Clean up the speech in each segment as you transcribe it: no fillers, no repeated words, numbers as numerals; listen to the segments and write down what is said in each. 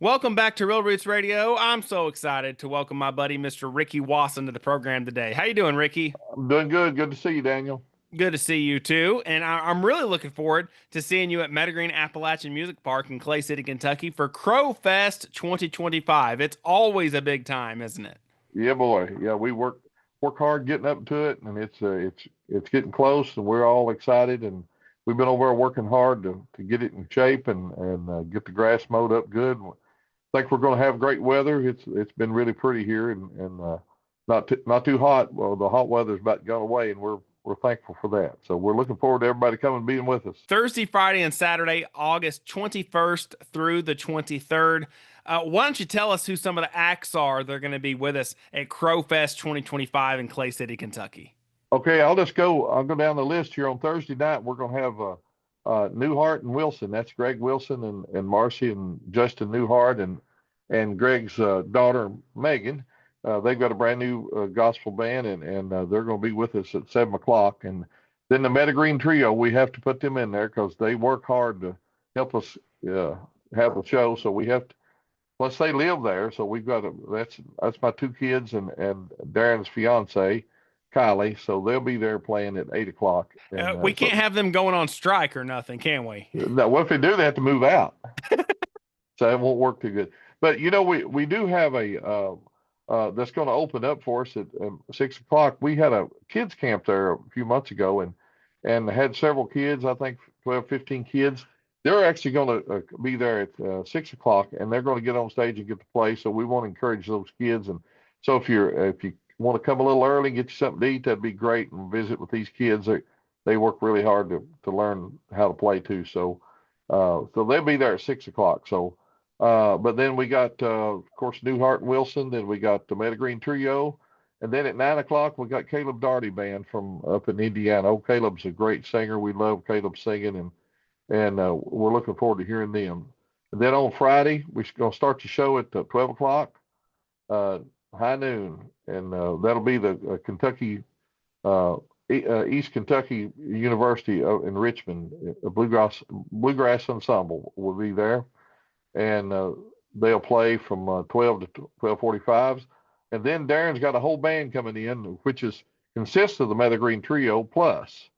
Welcome back to Real Roots Radio. I'm so excited to welcome my buddy, Mr. Rickey Wasson, to the program today. How you doing, Rickey? I'm doing good. Good to see you, Daniel. Good to see you too. And I'm really looking forward to seeing you at Meadowgreen Appalachian Music Park in Clay City, Kentucky for Crowefest 2025. It's always a big time, isn't it? Yeah, boy. Yeah, we work hard getting up to it, and it's getting close, and we're all excited. And we've been over there working hard to get it in shape and get the grass mowed up good. I think we're going to have great weather. It's been really pretty here, and not too hot. Well, the hot weather's about gone away, and we're thankful for that. So we're looking forward to everybody coming and being with us. Thursday, Friday, and Saturday, August 21st through the 23rd. Why don't you tell us who some of the acts are that are going to be with us at Crowfest 2025 in Clay City, Kentucky? Okay, I'll go down the list here. On Thursday night, we're going to have Newhart and Wilson. That's Greg Wilson and Marcy and Justin Newhart and Greg's daughter Megan. They've got a brand new gospel band, and they're going to be with us at 7 o'clock. And then the Meadowgreen Trio, we have to put them in there because they work hard to help us have the show. So we have to. Plus, they live there, so we've got that's my two kids and Darren's fiance, Kylie. So they'll be there playing at 8 o'clock. And We can't have them going on strike or nothing, can we? now, what if they do? They have to move out, so it won't work too good. But we do have a that's going to open up for us at 6 o'clock. We had a kids camp there a few months ago, and had several kids. I think 12, 15 kids. They're actually going to be there at 6 o'clock, and they're going to get on stage and get to play. So we want to encourage those kids. And so if you want to come a little early and get you something to eat, that'd be great. And visit with these kids. They work really hard to learn how to play too. So they'll be there at 6 o'clock. So but then we got of course Newhart and Wilson. Then we got the Meadowgreen Trio, and then at 9 o'clock we got Caleb Darty Band from up in Indiana. Oh, Caleb's a great singer. We love Caleb singing, and we're looking forward to hearing them. And then on Friday, we're going to start the show at 12 o'clock, high noon, and that'll be the Kentucky, East Kentucky University in Richmond. A bluegrass ensemble will be there, and they'll play from 12 to 12:45. And then Darren's got a whole band coming in, which consists of the Meadowgreen Trio plus.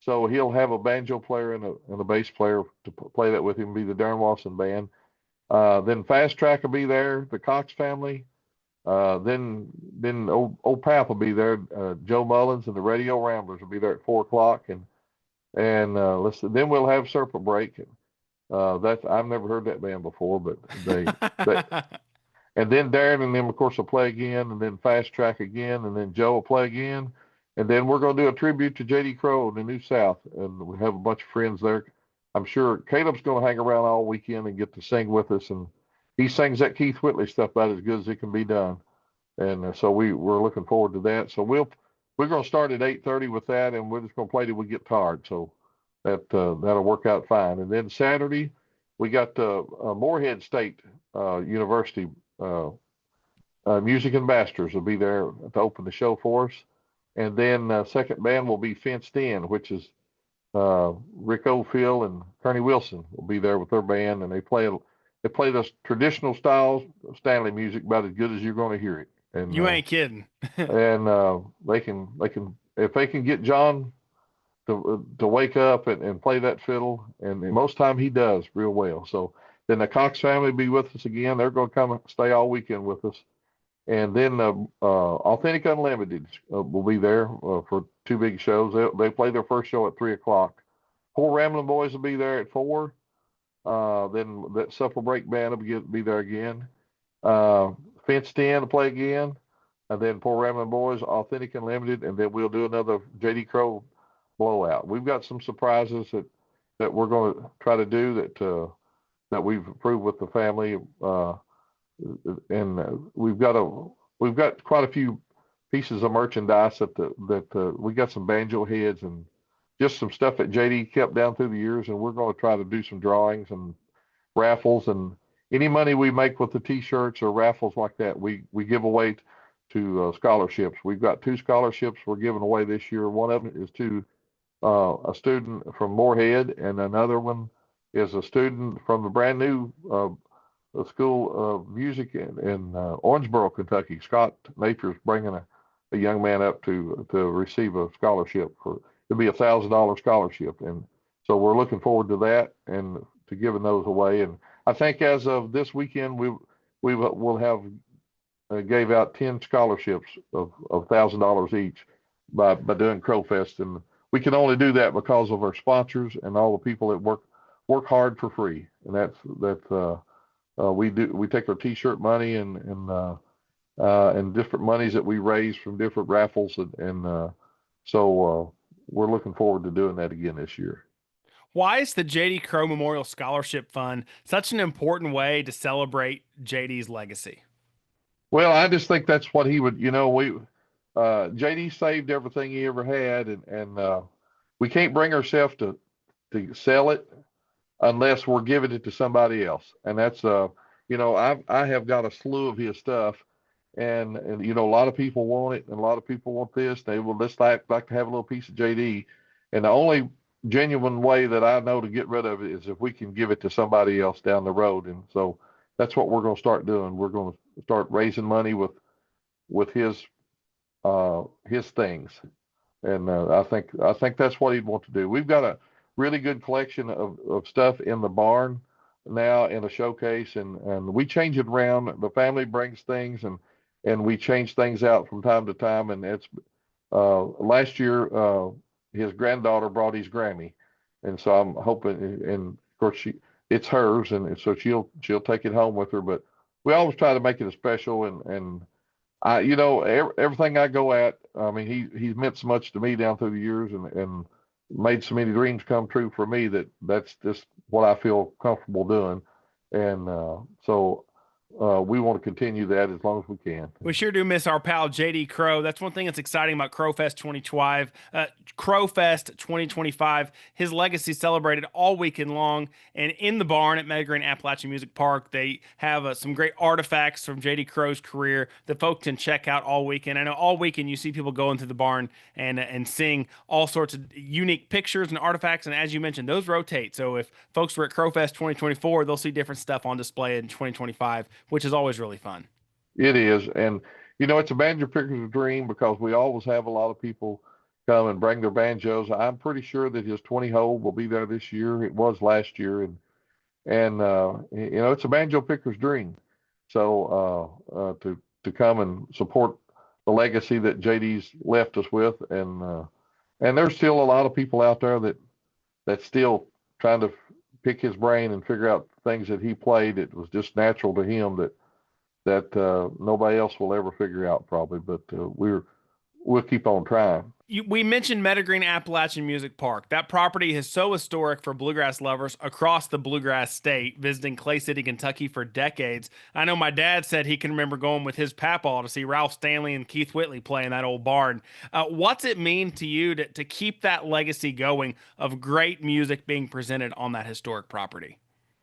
So he'll have a banjo player and a bass player to play that with him, be the Darren Wasson band. Then Fast Track will be there, the Cox family. Then old Pap will be there. Joe Mullins and the Radio Ramblers will be there at 4 o'clock, and then we'll have Serpent Break. That's I've never heard that band before, but they and then Darren and them of course will play again, and then Fast Track again, and then Joe will play again. And then we're going to do a tribute to J.D. Crowe in the New South, and we have a bunch of friends there. I'm sure Caleb's going to hang around all weekend and get to sing with us, and he sings that Keith Whitley stuff about as good as it can be done. And so we're looking forward to that. So we're going to start at 8:30 with that, and we're just going to play till we get tired. So that'll work out fine. And then Saturday we got Morehead State University music ambassadors will be there to open the show for us. And then second band will be Fenced In, which is Rick O'Field and Kearney Wilson will be there with their band, and they play those traditional styles of Stanley music about as good as you're going to hear it. And You ain't kidding. and they can if they can get John to wake up and play that fiddle, and most time he does real well. So then the Cox family will be with us again. They're going to come and stay all weekend with us. And then Authentic Unlimited will be there for two big shows. They play their first show at 3 o'clock. Poor Ramblin' Boys will be there at 4. Then that Supple Break Band will be there again. Fenced In to play again. And then Poor Ramblin' Boys, Authentic Unlimited. And then we'll do another J.D. Crowe blowout. We've got some surprises that we're going to try to do that we've approved with the family. And we've got quite a few pieces of merchandise that we got some banjo heads and just some stuff that JD kept down through the years, and we're going to try to do some drawings and raffles, and any money we make with the t-shirts or raffles like that, we give away to scholarships. We've got 2 scholarships we're giving away this year. One of them is to a student from Morehead, and another one is a student from the brand new School of Music in Owensboro, Kentucky. Scott Nature's bringing a young man up to receive a scholarship for to be $1,000 scholarship, and so we're looking forward to that and to giving those away. And I think as of this weekend, we will have gave out 10 scholarships of $1,000 each by doing Crowefest, and we can only do that because of our sponsors and all the people that work hard for free, and we take our T-shirt money and different monies that we raise from different raffles, and so we're looking forward to doing that again this year. Why is the JD Crowe Memorial Scholarship Fund such an important way to celebrate JD's legacy? Well, I just think that's what he would, JD saved everything he ever had, and we can't bring ourselves to sell it unless we're giving it to somebody else. And that's I have got a slew of his stuff, and a lot of people want it, and a lot of people want this. They will just like to have a little piece of JD, and the only genuine way that I know to get rid of it is if we can give it to somebody else down the road. And so that's what we're going to start doing. We're going to start raising money with his things, and I think that's what he'd want to do. We've got a really good collection of stuff in the barn now in a showcase, and we change it around. The family brings things, and we change things out from time to time. And it's last year his granddaughter brought his Grammy, and so I'm hoping, and of course it's hers, and so she'll take it home with her. But we always try to make it a special, and I, everything I go at, I mean, he's meant so much to me down through the years, and made so many dreams come true for me that's just what I feel comfortable doing. And so we want to continue that as long as we can. We sure do miss our pal JD Crowe. That's one thing that's exciting about Crowefest 2025. Crowefest 2025, his legacy celebrated all weekend long. And in the barn at Meadowgreen Appalachian Music Park, they have some great artifacts from JD Crowe's career that folks can check out all weekend. I know all weekend you see people going through the barn and seeing all sorts of unique pictures and artifacts. And as you mentioned, those rotate. So if folks were at Crowefest 2024, they'll see different stuff on display in 2025, which is always really fun. It is, and it's a banjo picker's dream because we always have a lot of people come and bring their banjos. I'm pretty sure that his 20 hole will be there this year. It was last year, and it's a banjo picker's dream. So to come and support the legacy that JD's left us with, and there's still a lot of people out there that's still trying to pick his brain and figure out things that he played. It was just natural to him that nobody else will ever figure out probably, but we'll keep on trying. We mentioned Meadowgreen Appalachian Music Park. That property is so historic for bluegrass lovers across the bluegrass state, visiting Clay City, Kentucky for decades. I know my dad said he can remember going with his papaw to see Ralph Stanley and Keith Whitley play in that old barn. What's it mean to you to keep that legacy going of great music being presented on that historic property?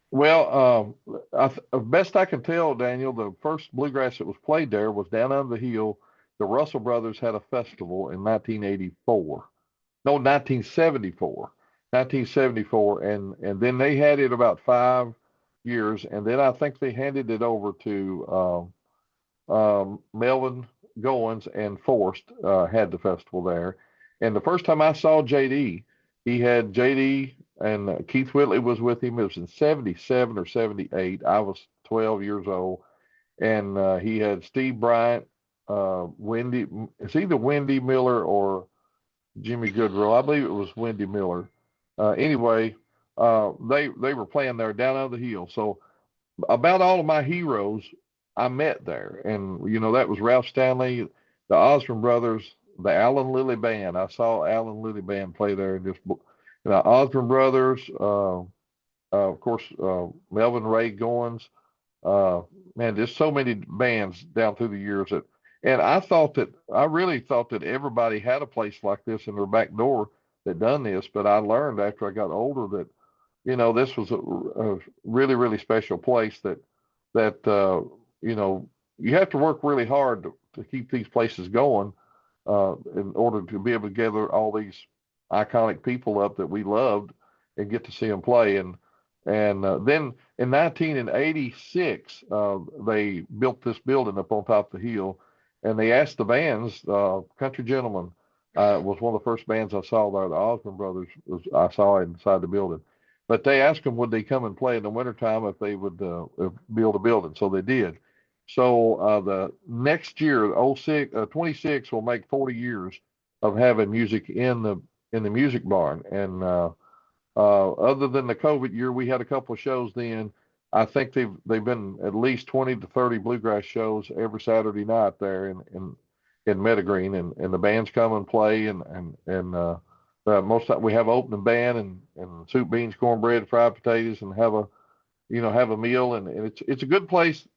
Well, best I can tell, Daniel, the first bluegrass that was played there was down under the hill. The Russell brothers had a festival in 1984. No, 1974. 1974, and then they had it about 5 years, and then I think they handed it over to Melvin Goins, and Forrest had the festival there. And the first time I saw JD, he had JD and Keith Whitley was with him. It was in 77 or 78. I was 12 years old. And he had Steve Bryant, it's either Wendy Miller or Jimmy Goodrow. I believe it was Wendy Miller. Anyway, they were playing there down on the hill. So about all of my heroes I met there. And, that was Ralph Stanley, the Osborne brothers, the Allen Lilly Band. I saw Allen Lilly Band play there in this book. Osborne brothers, of course, Melvin Ray Goins. Man, there's so many bands down through the years and I really thought that everybody had a place like this in their back door that done this. But I learned after I got older that, this was a really, really special place that you have to work really hard to keep these places going in order to be able to gather all these iconic people up that we loved and get to see them play. And And then in 1986, they built this building up on top of the hill, and they asked the bands. Country Gentlemen was one of the first bands I saw there. The Osmond Brothers I saw inside the building, but they asked them would they come and play in the wintertime if they would build a building. So they did. So the next year, 26 will make 40 years of having music in the music barn, and other than the COVID year, we had a couple of shows then. I think they've been at least 20 to 30 bluegrass shows every Saturday night there in Meadowgreen, and the bands come and play, and most of we have opening band and soup, beans, cornbread, fried potatoes, and have a meal, and it's a good place,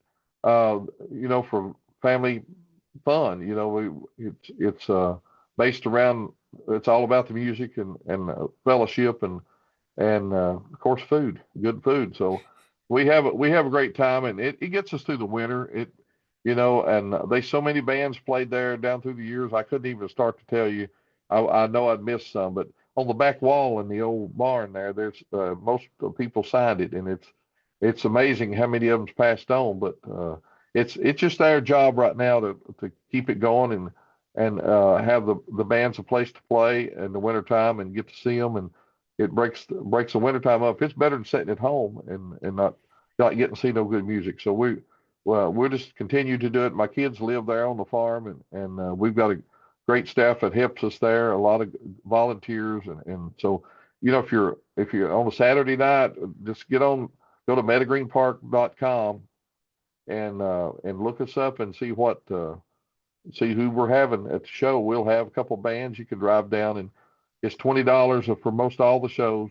for family fun. It's based around, it's all about the music and fellowship and of course good food. So we have a great time, and it gets us through the winter. And there's so many bands played there down through the years. I couldn't even start to tell you. I know I'd missed some, but on the back wall in the old barn there's most of the people signed it, and it's amazing how many of them's passed on. But it's just our job right now to keep it going and have the bands a place to play in the wintertime and get to see them, and it breaks the wintertime up. It's better than sitting at home and not getting to see no good music. So we'll just continue to do it. My kids live there on the farm, and we've got a great staff that helps us there, a lot of volunteers, and so if you're on a Saturday night, just go to meadowgreenpark.com and look us up and see who we're having at the show. We'll have a couple bands. You can drive down, and it's $20 for most all the shows.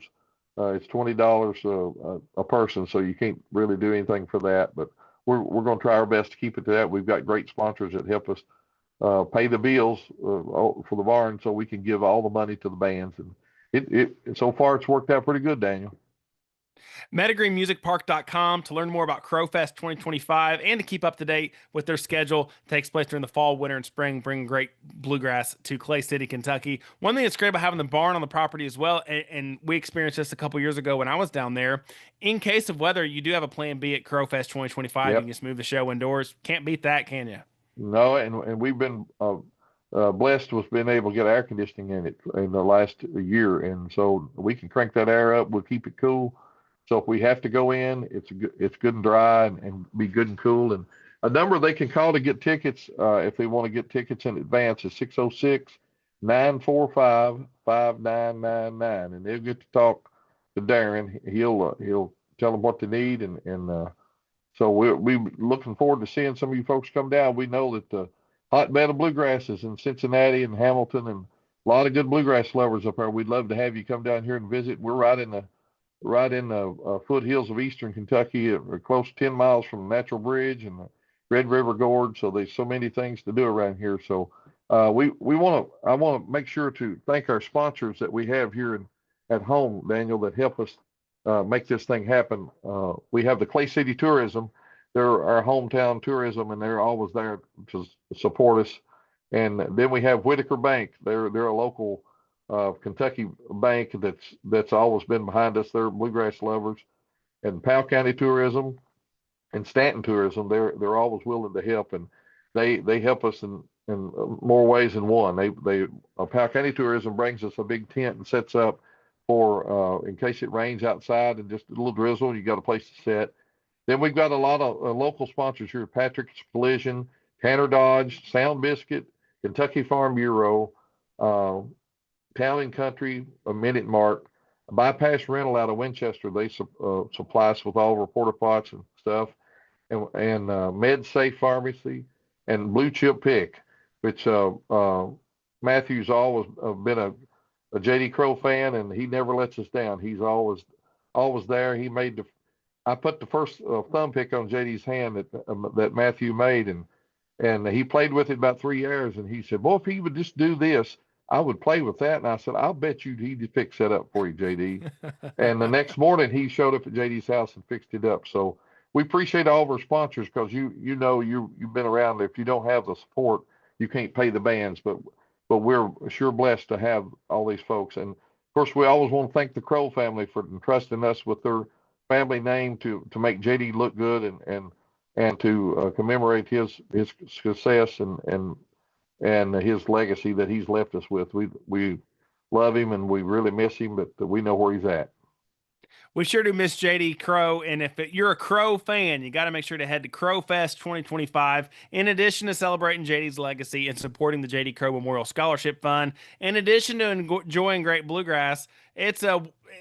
It's $20 a person, so you can't really do anything for that. But we're going to try our best to keep it to that. We've got great sponsors that help us pay the bills for the barn, so we can give all the money to the bands. And it so far it's worked out pretty good, Daniel. MeadowgreenMusicPark.com to learn more about Crowefest 2025 and to keep up to date with their schedule. It takes place during the fall, winter, and spring, bringing great bluegrass to Clay City, Kentucky. One thing that's great about having the barn on the property as well, and we experienced this a couple years ago when I was down there, in case of weather, you do have a plan B at Crowefest 2025. Yep. You can just move the show indoors. Can't beat that, can you? No, and we've been blessed with being able to get air conditioning in it in the last year, and so we can crank that air up. We'll keep it cool. So if we have to go in, it's good and dry and be good and cool. And a number they can call to get tickets if they want to get tickets in advance is 606-945-5999, and they'll get to talk to Darren. He'll tell them what they need, and so we're looking forward to seeing some of you folks come down. We know that the hotbed of bluegrass is in Cincinnati and Hamilton, and a lot of good bluegrass lovers up there. We'd love to have you come down here and visit. We're right in the foothills of eastern Kentucky. We're close 10 miles from the Natural Bridge and the Red River Gorge. So there's so many things to do around here. So I want to make sure to thank our sponsors that we have here at home, Daniel, that help us make this thing happen. We have the Clay City Tourism. They're our hometown tourism, and they're always there to support us. And then we have Whitaker Bank. They're a local Kentucky bank that's always been behind us. They're bluegrass lovers. And Powell County Tourism and Stanton Tourism, they're always willing to help, and they help us in more ways than one. Powell County Tourism brings us a big tent and sets up for in case it rains outside and just a little drizzle, and you got a place to sit. Then we've got a lot of local sponsors here: Patrick's Collision, Tanner Dodge, Sound Biscuit, Kentucky Farm Bureau, Town and Country, a Minute Mark, Bypass Rental out of Winchester. They supply us with all of our porta pots and stuff, and Med Safe Pharmacy and Blue Chip Pick, which Matthew's always been a J.D. Crowe fan, and he never lets us down. He's always there. I put the first thumb pick on J.D.'s hand that Matthew made, and he played with it about 3 years, and he said, "Boy, if he would just do this, I would play with that." And I said, "I'll bet you he just fixed that up for you, JD." And the next morning he showed up at JD's house and fixed it up. So we appreciate all of our sponsors, because you've been around. If you don't have the support, you can't pay the bands. But we're sure blessed to have all these folks. And of course, we always want to thank the Crowe family for entrusting us with their family name to make JD look good and to commemorate his success and his legacy that he's left us with. We love him and we really miss him, but we know where he's at. We sure do miss JD Crowe. And if you're a Crowe fan, you got to make sure to head to Crowefest 2025. In addition to celebrating JD's legacy and supporting the JD Crowe Memorial Scholarship Fund, in addition to enjoying great bluegrass,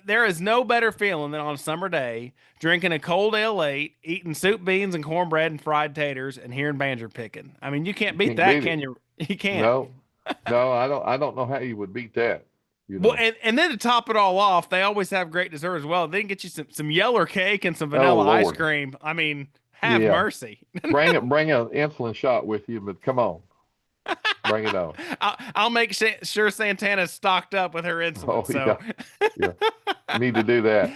there is no better feeling than on a summer day drinking a cold ale 8, eating soup, beans, and cornbread and fried taters, and hearing banjo picking. I mean, you can't beat that, can you? You can't. No, I don't know how you would beat that. Well, and then to top it all off, they always have great dessert as well. They can get you some yeller cake and some vanilla ice cream. I mean, have mercy. bring an insulin shot with you, but come on, bring it on. I'll make sure Santana's stocked up with her insulin. You need to do that.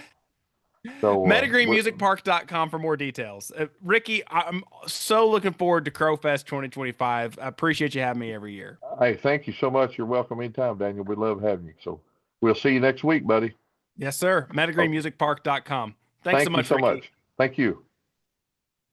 So MedigreenMusicPark.com for more details. Rickey, I'm so looking forward to Crowefest 2025. I appreciate you having me every year. Hey, thank you so much. You're welcome anytime, Daniel. We love having you. So we'll see you next week, buddy. Yes, sir. MedigreenMusicPark.com. Thanks so much, Rickey. Thank you.